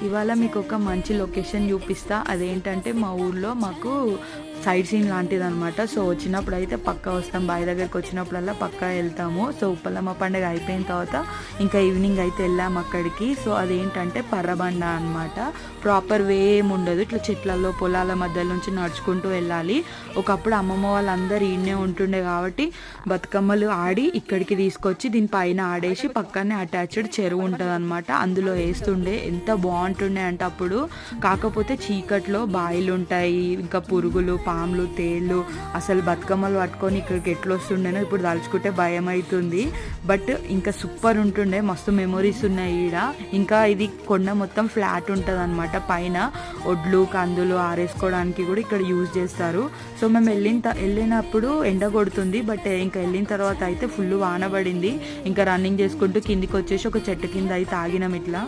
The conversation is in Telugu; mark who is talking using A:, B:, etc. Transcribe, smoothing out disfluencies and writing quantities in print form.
A: ఇవాళ మీకు ఒక మంచి లొకేషన్ చూపిస్తా. అదేంటంటే మా ఊర్లో మాకు సైడ్ సీన్ లాంటిది అనమాట. సో వచ్చినప్పుడు అయితే పక్కా వస్తాం, బావి దగ్గరికి వచ్చినప్పుడల్లా పక్కా వెళ్తాము. సో ఉప్పలమ్మ పండుగ అయిపోయిన తర్వాత ఇంకా ఈవినింగ్ అయితే వెళ్ళాము అక్కడికి. సో అదేంటంటే పర్రబండ అనమాట. ప్రాపర్ వే ఏమి ఉండదు, ఇట్లా చెట్లలో పొలాల మధ్య నుంచి నడుచుకుంటూ వెళ్ళాలి. ఒకప్పుడు అమ్మమ్మ వాళ్ళందరూ ఈడనే ఉంటుండే కాబట్టి బతుకమ్మలు ఆడి ఇక్కడికి తీసుకొచ్చి దీనిపైన ఆడేసి పక్కనే అటాచ్డ్ చెరువు ఉంటుంది అనమాట, అందులో వేస్తుండే. ఎంత బాగుంటుండే అంటే అప్పుడు. కాకపోతే చీకట్లో బాయిలు ఉంటాయి, ఇంకా పురుగులు, పాములు, తేళ్ళు. అసలు బతుకమ్మలు పట్టుకొని ఇక్కడికి ఎట్లా వస్తుండేనో ఇప్పుడు తలుచుకుంటే భయం అవుతుంది. బట్ ఇంకా సూపర్ ఉంటుండే, మస్తు మెమొరీస్ ఉన్నాయి ఈడ. ఇంకా ఇది కొండ మొత్తం ఫ్లాట్ ఉంటుంది అనమాట, పైన ఒడ్లు కందులు ఆరేసుకోవడానికి కూడా ఇక్కడ యూజ్ చేస్తారు. సో మేము వెళ్ళినప్పుడు ఎండ కొడుతుంది, బట్ ఇంకా వెళ్ళిన తర్వాత అయితే ఫుల్ వాన పడింది. ఇంకా రన్నింగ్ చేసుకుంటూ కిందికి వచ్చేసి ఒక చెట్టు కింద అయితే ఆగినాం ఇట్లా.